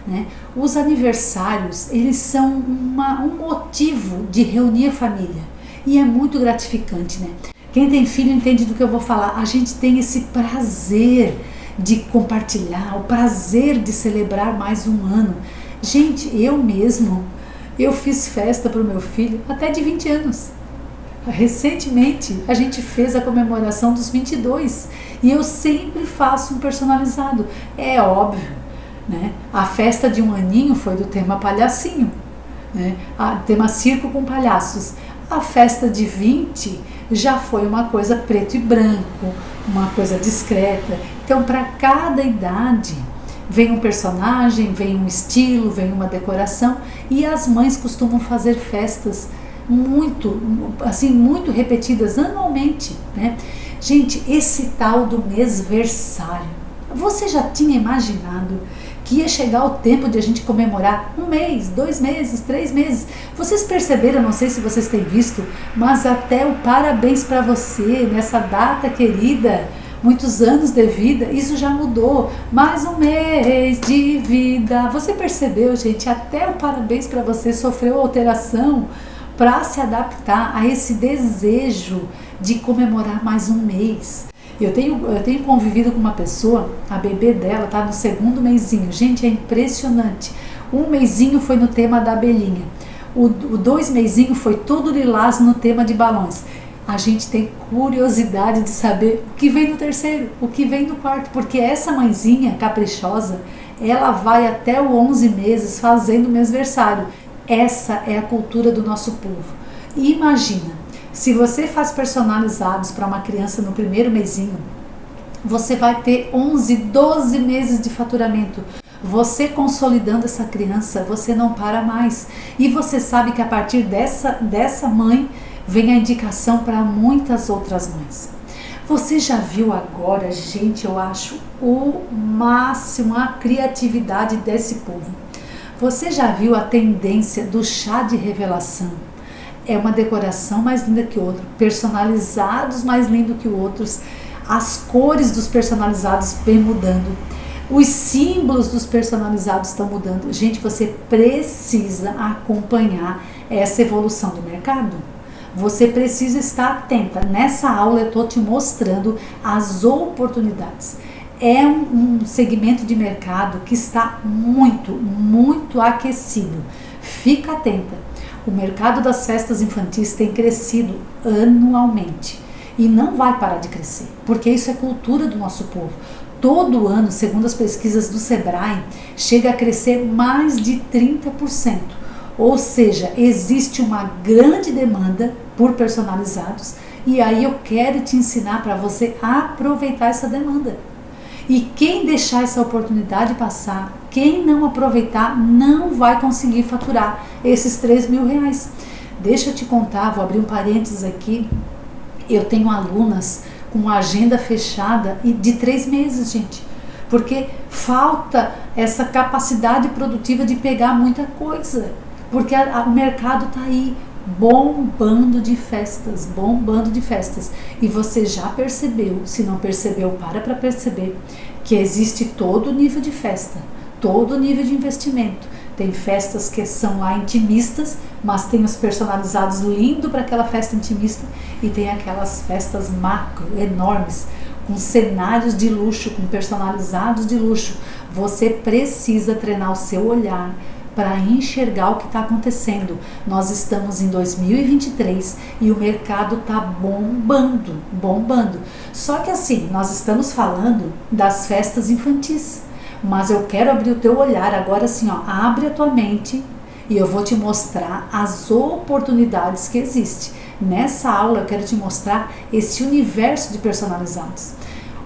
né? Os aniversários, eles são um motivo de reunir a família e é muito gratificante, né? Quem tem filho entende do que eu vou falar. A gente tem esse prazer de compartilhar, o prazer de celebrar mais 1 ano. Gente, eu fiz festa para o meu filho até de 20 anos. Recentemente a gente fez a comemoração dos 22 e eu sempre faço um personalizado. É óbvio, né? A festa de 1 aninho foi do tema palhacinho, né? Tema circo com palhaços. A festa de 20 já foi uma coisa preto e branco, uma coisa discreta. Então, para cada idade, vem um personagem, vem um estilo, vem uma decoração. E as mães costumam fazer festas muito repetidas anualmente, né? Gente, esse tal do mêsversário, você já tinha imaginado que ia chegar o tempo de a gente comemorar 1 mês, 2 meses, 3 meses? Vocês perceberam, não sei se vocês têm visto, mas até o parabéns para você nessa data querida, muitos anos de vida, isso já mudou. Mais 1 mês de vida. Você percebeu, gente? Até o parabéns para você sofreu alteração para se adaptar a esse desejo de comemorar mais 1 mês. Eu tenho convivido com uma pessoa, a bebê dela tá no 2º mesinho. Gente, é impressionante. 1 mesinho foi no tema da abelhinha. O 2 mesinho foi todo lilás no tema de balões. A gente tem curiosidade de saber o que vem no 3º, o que vem no 4º, porque essa mãezinha caprichosa, ela vai até o 11 meses fazendo o mêsversário. Essa é a cultura do nosso povo. E imagina, se você faz personalizados para uma criança no 1º mesinho, você vai ter 11, 12 meses de faturamento. Você consolidando essa criança, você não para mais. E você sabe que a partir dessa mãe vem a indicação para muitas outras mães. Você já viu agora, gente, eu acho o máximo a criatividade desse povo. Você já viu a tendência do chá de revelação? É uma decoração mais linda que outra, personalizados mais lindos que outros, as cores dos personalizados vêm mudando, os símbolos dos personalizados estão mudando. Gente, você precisa acompanhar essa evolução do mercado. Você precisa estar atenta. Nessa aula eu estou te mostrando as oportunidades. É um segmento de mercado que está muito, muito aquecido. Fica atenta. O mercado das festas infantis tem crescido anualmente e não vai parar de crescer, porque isso é cultura do nosso povo. Todo ano, segundo as pesquisas do Sebrae, chega a crescer mais de 30%. Ou seja, existe uma grande demanda por personalizados e aí eu quero te ensinar para você aproveitar essa demanda. E quem deixar essa oportunidade passar, quem não aproveitar, não vai conseguir faturar esses R$3.000. Deixa eu te contar, vou abrir um parênteses aqui. Eu tenho alunas com uma agenda fechada e de 3 meses, gente. Porque falta essa capacidade produtiva de pegar muita coisa. Porque o mercado está aí, bombando de festas, bombando de festas. E você já percebeu, se não percebeu, para perceber, que existe todo nível de festa, todo nível de investimento. Tem festas que são lá intimistas, mas tem os personalizados lindos para aquela festa intimista, e tem aquelas festas macro, enormes, com cenários de luxo, com personalizados de luxo. Você precisa treinar o seu olhar para enxergar o que está acontecendo. Nós estamos em 2023 e o mercado está bombando, bombando. Só que assim, nós estamos falando das festas infantis, mas eu quero abrir o teu olhar agora assim, ó, abre a tua mente e eu vou te mostrar as oportunidades que existem. Nessa aula eu quero te mostrar esse universo de personalizados.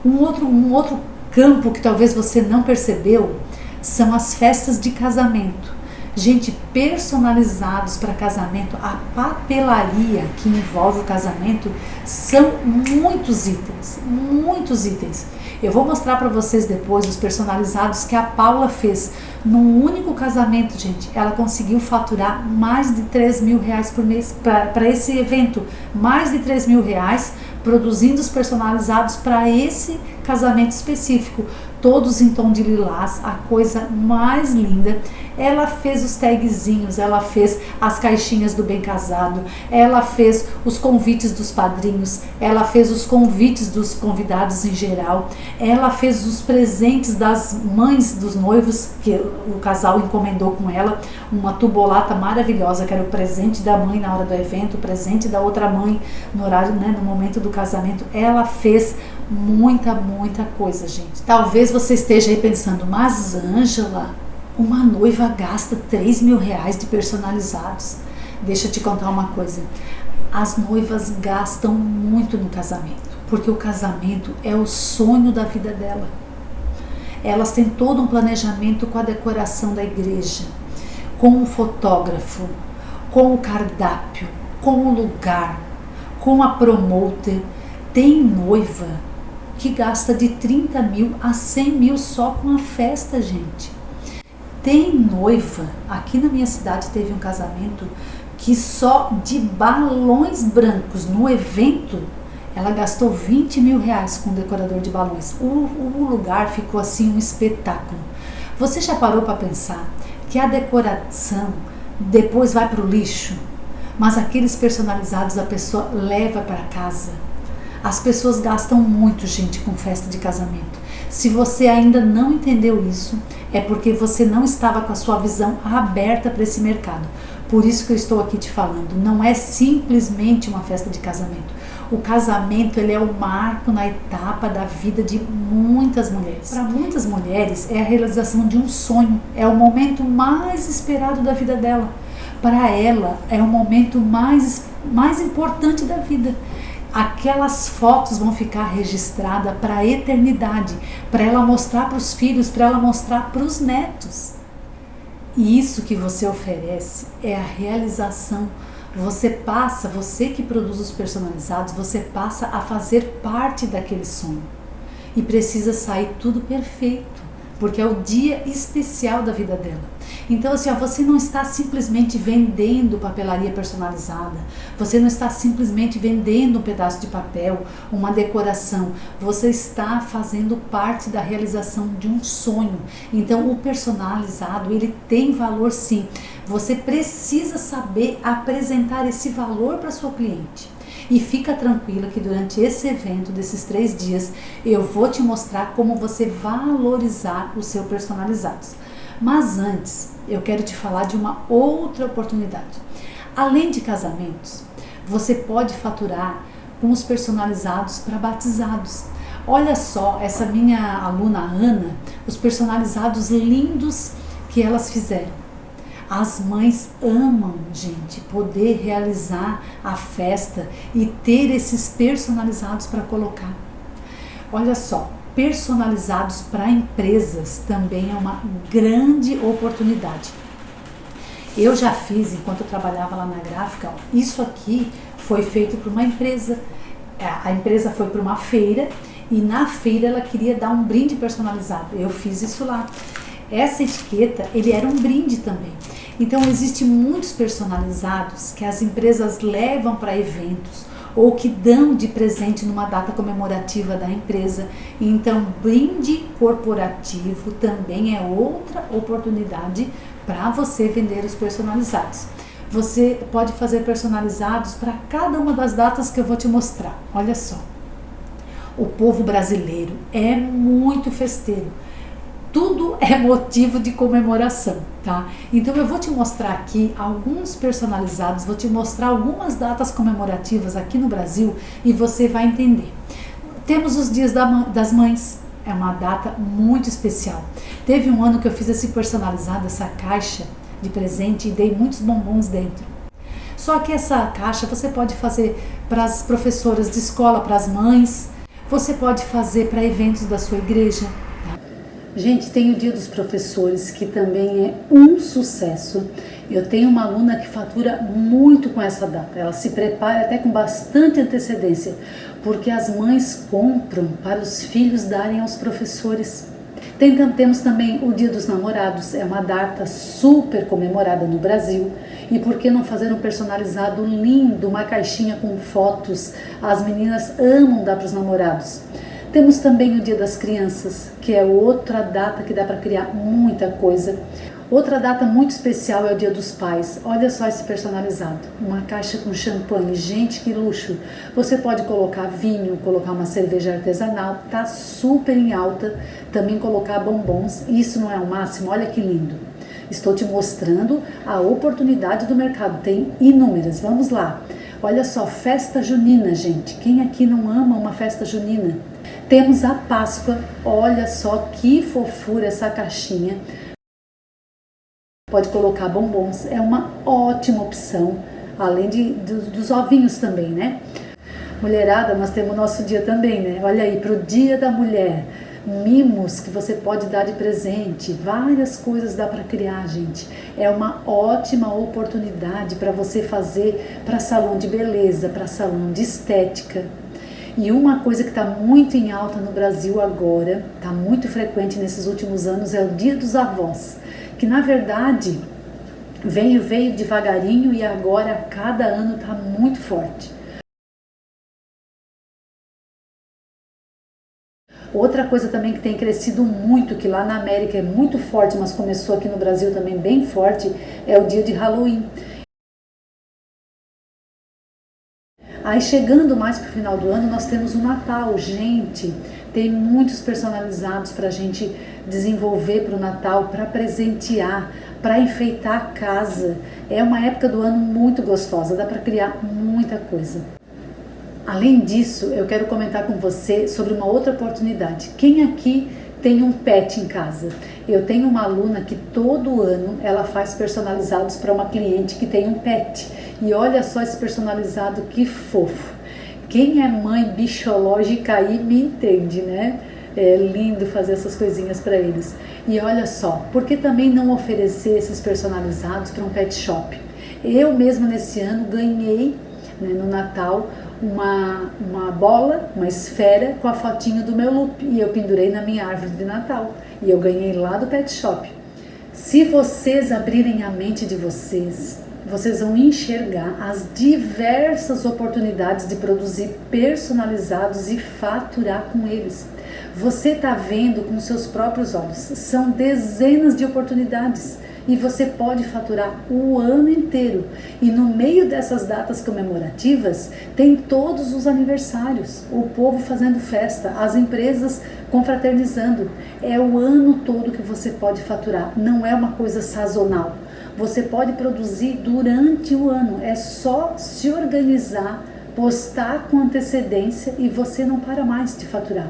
Um outro campo que talvez você não percebeu são as festas de casamento. Gente, personalizados para casamento, a papelaria que envolve o casamento são muitos itens, muitos itens. Eu vou mostrar para vocês depois os personalizados que a Paula fez num único casamento, gente. Ela conseguiu faturar mais de 3 mil reais por mês para esse evento, mais de 3 mil reais produzindo os personalizados para esse casamento específico, todos em tom de lilás, a coisa mais linda. Ela fez os tagzinhos, ela fez as caixinhas do bem casado, ela fez os convites dos padrinhos, ela fez os convites dos convidados em geral, ela fez os presentes das mães dos noivos, que o casal encomendou com ela, uma tubolata maravilhosa, que era o presente da mãe na hora do evento, o presente da outra mãe no horário, né, no momento do casamento. Ela fez muita coisa, gente. Talvez você esteja aí pensando, mas Ângela, uma noiva gasta 3 mil reais de personalizados. Deixa eu te contar uma coisa. As noivas gastam muito no casamento, porque o casamento é o sonho da vida dela. Elas têm todo um planejamento com a decoração da igreja, com o fotógrafo, com o cardápio, com o lugar, com a promoter. Tem noiva que gasta de 30 mil a 100 mil só com a festa, gente. Tem noiva, aqui na minha cidade teve um casamento que só de balões brancos no evento, ela gastou 20 mil reais com o decorador de balões. O lugar ficou assim um espetáculo. Você já parou para pensar que a decoração depois vai para o lixo, mas aqueles personalizados a pessoa leva para casa? As pessoas gastam muito, gente, com festa de casamento. Se você ainda não entendeu isso, é porque você não estava com a sua visão aberta para esse mercado. Por isso que eu estou aqui te falando. Não é simplesmente uma festa de casamento. O casamento, ele é o marco na etapa da vida de muitas mulheres. Para muitas mulheres, é a realização de um sonho. É o momento mais esperado da vida dela. Para ela, é o momento mais importante da vida. Aquelas fotos vão ficar registradas para a eternidade, para ela mostrar para os filhos, para ela mostrar para os netos. E isso que você oferece é a realização. Você que produz os personalizados, você passa a fazer parte daquele sonho. E precisa sair tudo perfeito, porque é o dia especial da vida dela. Então, assim, você não está simplesmente vendendo papelaria personalizada, você não está simplesmente vendendo um pedaço de papel, uma decoração, você está fazendo parte da realização de um sonho. Então, o personalizado, ele tem valor sim. Você precisa saber apresentar esse valor para sua cliente. E fica tranquila que durante esse evento, desses 3 dias, eu vou te mostrar como você valorizar os seus personalizados. Mas antes, eu quero te falar de uma outra oportunidade. Além de casamentos, você pode faturar com os personalizados para batizados. Olha só, essa minha aluna Ana, os personalizados lindos que elas fizeram. As mães amam, gente, poder realizar a festa e ter esses personalizados para colocar. Olha só, personalizados para empresas também é uma grande oportunidade. Eu já fiz, enquanto eu trabalhava lá na gráfica, isso aqui foi feito para uma empresa. a empresa foi para uma feira e na feira ela queria dar um brinde personalizado. Eu fiz isso lá. Essa etiqueta, ele era um brinde também. Então, existem muitos personalizados que as empresas levam para eventos ou que dão de presente numa data comemorativa da empresa. Então, brinde corporativo também é outra oportunidade para você vender os personalizados. Você pode fazer personalizados para cada uma das datas que eu vou te mostrar. Olha só, o povo brasileiro é muito festeiro. Tudo é motivo de comemoração, tá? Então eu vou te mostrar aqui alguns personalizados, vou te mostrar algumas datas comemorativas aqui no Brasil e você vai entender. Temos os dias das mães, é uma data muito especial. Teve um ano que eu fiz esse personalizado, essa caixa de presente e dei muitos bombons dentro. Só que essa caixa você pode fazer para as professoras de escola, para as mães, você pode fazer para eventos da sua igreja. Gente, tem o Dia dos Professores, que também é um sucesso. Eu tenho uma aluna que fatura muito com essa data. Ela se prepara até com bastante antecedência, porque as mães compram para os filhos darem aos professores. Temos também o Dia dos Namorados, é uma data super comemorada no Brasil. E por que não fazer um personalizado lindo, uma caixinha com fotos? As meninas amam dar para os namorados. Temos também o Dia das Crianças, que é outra data que dá para criar muita coisa. Outra data muito especial é o Dia dos Pais. Olha só esse personalizado, uma caixa com champanhe, gente, que luxo. Você pode colocar vinho, colocar uma cerveja artesanal, tá super em alta. Também colocar bombons, isso não é o máximo? Olha que lindo. Estou te mostrando a oportunidade do mercado, tem inúmeras, vamos lá. Olha só, festa junina, gente, quem aqui não ama uma festa junina? Temos a Páscoa, olha só que fofura essa caixinha. Pode colocar bombons, é uma ótima opção, além dos ovinhos também, né? Mulherada, nós temos o nosso dia também, né? Olha aí, pro Dia da Mulher, mimos que você pode dar de presente, várias coisas dá para criar, gente. É uma ótima oportunidade para você fazer para salão de beleza, para salão de estética. E uma coisa que está muito em alta no Brasil agora, está muito frequente nesses últimos anos, é o Dia dos Avós, que na verdade veio devagarinho e agora a cada ano está muito forte. Outra coisa também que tem crescido muito, que lá na América é muito forte, mas começou aqui no Brasil também bem forte, é o dia de Halloween. Aí chegando mais para o final do ano, nós temos o Natal. Gente, tem muitos personalizados para a gente desenvolver para o Natal, para presentear, para enfeitar a casa. É uma época do ano muito gostosa, dá para criar muita coisa. Além disso, eu quero comentar com você sobre uma outra oportunidade. Quem aqui tem um pet em casa? Eu tenho uma aluna que todo ano ela faz personalizados para uma cliente que tem um pet. E olha só esse personalizado, que fofo. Quem é mãe bichológica aí me entende, né? É lindo fazer essas coisinhas para eles. E olha só, por que também não oferecer esses personalizados para um pet shop? Eu mesma nesse ano ganhei, né, no Natal, uma bola, uma esfera com a fotinho do meu loop e eu pendurei na minha árvore de Natal e eu ganhei lá do pet shop. Se vocês abrirem a mente de vocês, vocês vão enxergar as diversas oportunidades de produzir personalizados e faturar com eles. Você está vendo com seus próprios olhos, são dezenas de oportunidades. E você pode faturar o ano inteiro. E no meio dessas datas comemorativas, tem todos os aniversários, o povo fazendo festa, as empresas confraternizando. É o ano todo que você pode faturar, não é uma coisa sazonal. Você pode produzir durante o ano, é só se organizar, postar com antecedência e você não para mais de faturar.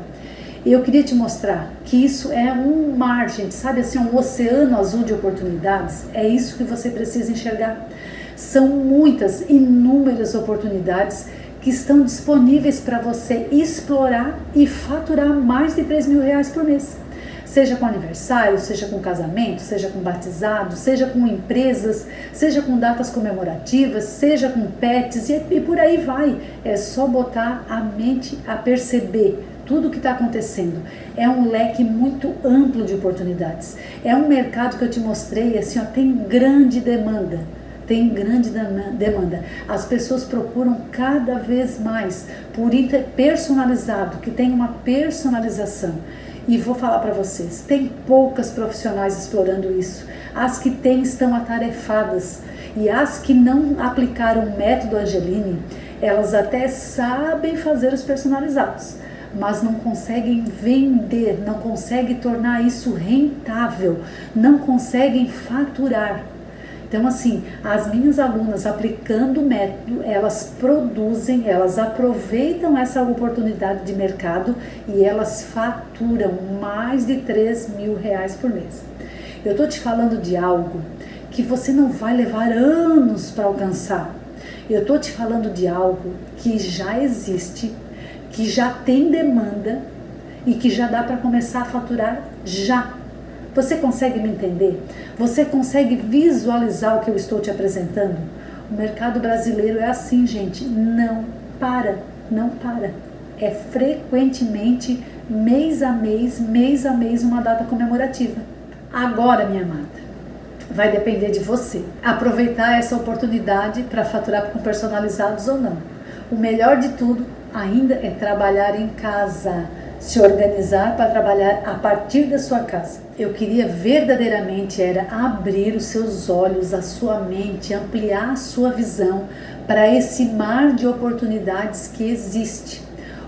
Eu queria te mostrar que isso é um mar, gente, sabe assim, um oceano azul de oportunidades. É isso que você precisa enxergar. São muitas, inúmeras oportunidades que estão disponíveis para você explorar e faturar mais de R$3.000 por mês. seja com aniversário, seja com casamento, seja com batizado, seja com empresas, seja com datas comemorativas, seja com pets e por aí vai. É só botar a mente a perceber tudo o que está acontecendo. É um leque muito amplo de oportunidades. É um mercado que eu te mostrei, assim, ó, tem grande demanda. Tem grande demanda. As pessoas procuram cada vez mais por item personalizado, que tem uma personalização. E vou falar para vocês, tem poucas profissionais explorando isso. As que têm estão atarefadas. E as que não aplicaram o método Angeline, elas até sabem fazer os personalizados, mas não conseguem vender, não conseguem tornar isso rentável, não conseguem faturar. Então, assim, as minhas alunas aplicando o método, elas produzem, elas aproveitam essa oportunidade de mercado e elas faturam mais de R$3.000 por mês. Eu estou te falando de algo que você não vai levar anos para alcançar. Eu estou te falando de algo que já existe, que já tem demanda e que já dá para começar a faturar já. Você consegue me entender? Você consegue visualizar o que eu estou te apresentando? O mercado brasileiro é assim, gente, não para. É frequentemente, mês a mês, uma data comemorativa. Agora, minha amada, vai depender de você aproveitar essa oportunidade para faturar com personalizados ou não. O melhor de tudo ainda é trabalhar em casa, se organizar para trabalhar a partir da sua casa. Eu queria verdadeiramente abrir os seus olhos, a sua mente, ampliar a sua visão para esse mar de oportunidades que existe.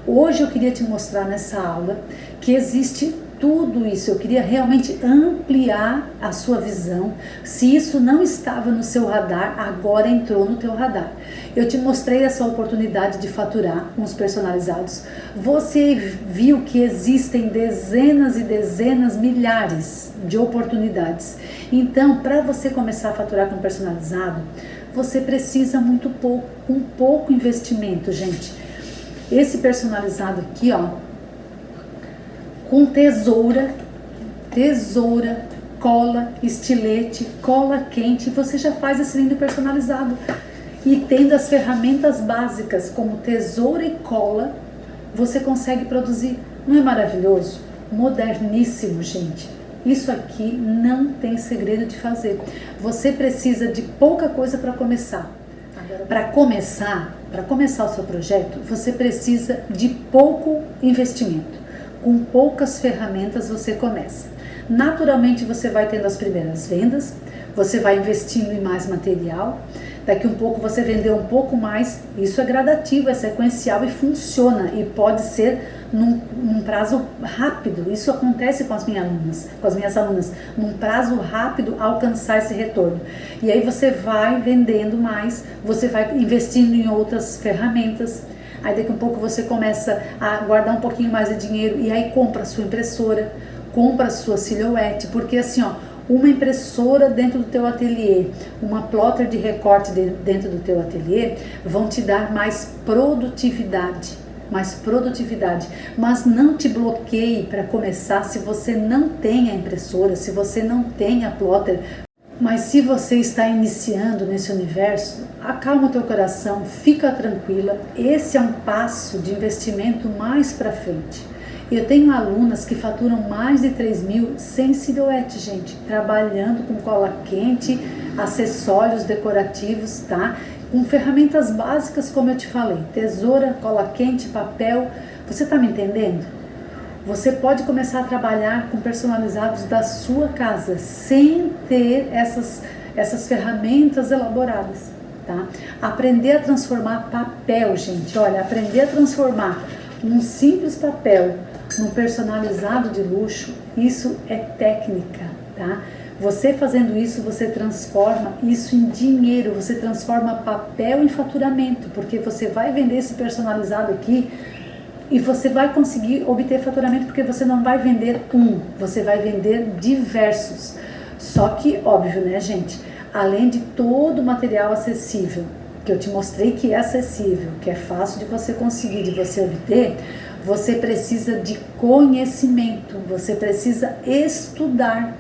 Hoje eu queria te mostrar nessa aula que existe tudo isso. Eu queria realmente ampliar a sua visão. Se isso não estava no seu radar, agora entrou no teu radar. Eu te mostrei essa oportunidade de faturar com os personalizados. Você viu que existem dezenas e dezenas, milhares de oportunidades. Então, para você começar a faturar com personalizado, você precisa um pouco investimento, gente. Esse personalizado aqui, ó, com tesoura, cola, estilete, cola quente, você já faz esse lindo personalizado. E tendo as ferramentas básicas como tesoura e cola, você consegue produzir. Não é maravilhoso? Moderníssimo, gente. Isso aqui não tem segredo de fazer. Você precisa de pouca coisa para começar. Para começar o seu projeto, você precisa de pouco investimento. Com poucas ferramentas você começa. Naturalmente você vai tendo as primeiras vendas, você vai investindo em mais material, daqui um pouco você vendeu um pouco mais, isso é gradativo, é sequencial e funciona e pode ser num prazo rápido. Isso acontece com as minhas alunas, num prazo rápido alcançar esse retorno. E aí você vai vendendo mais, você vai investindo em outras ferramentas. Aí daqui um pouco você começa a guardar um pouquinho mais de dinheiro e aí compra a sua impressora, compra a sua silhouette, porque assim, ó, uma impressora dentro do teu ateliê, uma plotter de recorte dentro do teu ateliê vão te dar mais produtividade, mas não te bloqueie para começar se você não tem a impressora, se você não tem a plotter. Mas se você está iniciando nesse universo, acalma o teu coração, fica tranquila. Esse é um passo de investimento mais para frente. Eu tenho alunas que faturam mais de 3.000 sem silhuete, gente, trabalhando com cola quente, acessórios decorativos, tá? Com ferramentas básicas, como eu te falei, tesoura, cola quente, papel. Você tá me entendendo? Você pode começar a trabalhar com personalizados da sua casa, sem ter essas ferramentas elaboradas, tá? Aprender a transformar papel, gente, olha, aprender a transformar um simples papel num personalizado de luxo, isso é técnica, tá? Você fazendo isso, você transforma isso em dinheiro, você transforma papel em faturamento, porque você vai vender esse personalizado aqui e você vai conseguir obter faturamento, porque você não vai vender você vai vender diversos. Só que, óbvio, né, gente, além de todo o material acessível, que eu te mostrei que é acessível, que é fácil de você conseguir, de você obter, Você precisa de conhecimento, você precisa estudar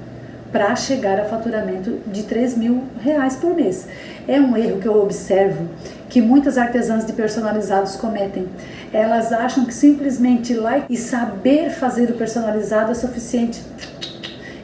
para chegar a faturamento de R$3.000 por mês. É um erro que eu observo que muitas artesãs de personalizados cometem. Elas acham que simplesmente ir lá e saber fazer o personalizado é suficiente.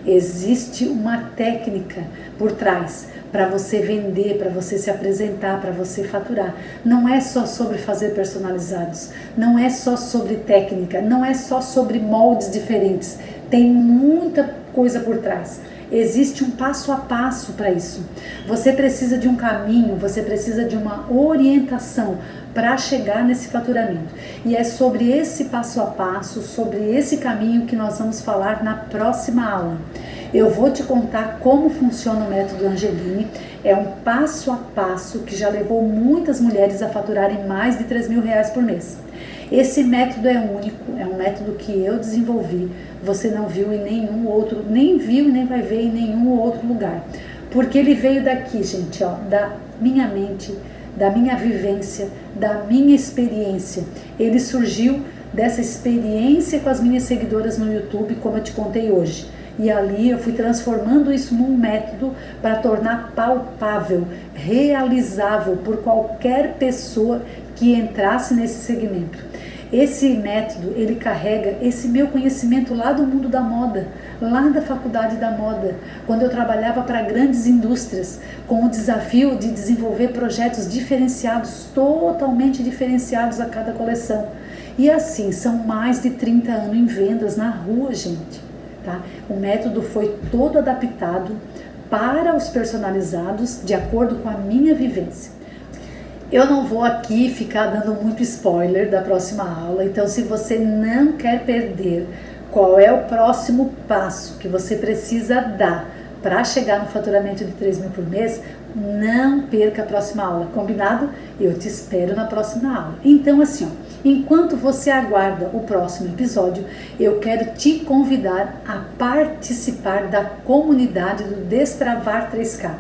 Existe uma técnica por trás para você vender, para você se apresentar, para você faturar. Não é só sobre fazer personalizados, não é só sobre técnica, não é só sobre moldes diferentes. Tem muita coisa por trás. Existe um passo a passo para isso. Você precisa de um caminho, você precisa de uma orientação para chegar nesse faturamento. E é sobre esse passo a passo, sobre esse caminho que nós vamos falar na próxima aula. Eu vou te contar como funciona o método Angeline. É um passo a passo que já levou muitas mulheres a faturarem mais de R$3.000 por mês. Esse método é único, é um método que eu desenvolvi. Você não viu em nenhum outro, nem viu e nem vai ver em nenhum outro lugar. Porque ele veio daqui, gente, ó, da minha mente, da minha vivência, da minha experiência. Ele surgiu dessa experiência com as minhas seguidoras no YouTube, como eu te contei hoje. E ali eu fui transformando isso num método para tornar palpável, realizável por qualquer pessoa que entrasse nesse segmento. Esse método, ele carrega esse meu conhecimento lá do mundo da moda, lá da faculdade da moda, quando eu trabalhava para grandes indústrias, com o desafio de desenvolver projetos diferenciados, totalmente diferenciados a cada coleção. E assim, são mais de 30 anos em vendas na rua, gente. Tá? O método foi todo adaptado para os personalizados, de acordo com a minha vivência. Eu não vou aqui ficar dando muito spoiler da próxima aula, então se você não quer perder qual é o próximo passo que você precisa dar para chegar no faturamento de R$3.000 por mês, não perca a próxima aula, combinado? Eu te espero na próxima aula. Então assim, ó, enquanto você aguarda o próximo episódio, eu quero te convidar a participar da comunidade do Destravar 3K.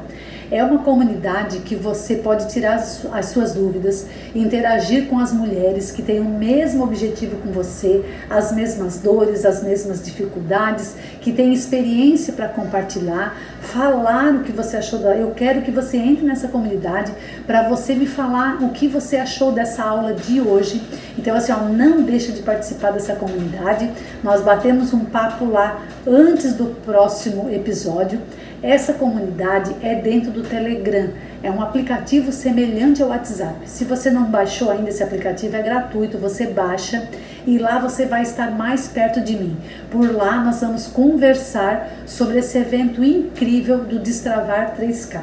É uma comunidade que você pode tirar as suas dúvidas, interagir com as mulheres que têm o mesmo objetivo com você, as mesmas dores, as mesmas dificuldades, que têm experiência para compartilhar, falar o que você achou. Eu quero que você entre nessa comunidade para você me falar o que você achou dessa aula de hoje. Então assim, ó, não deixa de participar dessa comunidade. Nós batemos um papo lá antes do próximo episódio. Essa comunidade é dentro do Telegram, é um aplicativo semelhante ao WhatsApp. Se você não baixou ainda esse aplicativo, é gratuito, você baixa e lá você vai estar mais perto de mim. Por lá nós vamos conversar sobre esse evento incrível do Destravar 3K.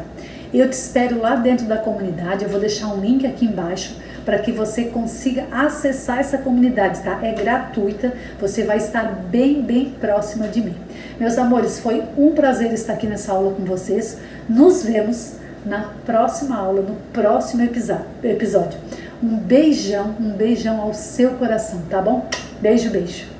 Eu te espero lá dentro da comunidade, eu vou deixar um link aqui embaixo para que você consiga acessar essa comunidade, tá? É gratuita, você vai estar bem próxima de mim. Meus amores, foi um prazer estar aqui nessa aula com vocês. Nos vemos na próxima aula, no próximo episódio. Um beijão ao seu coração, tá bom? Beijo.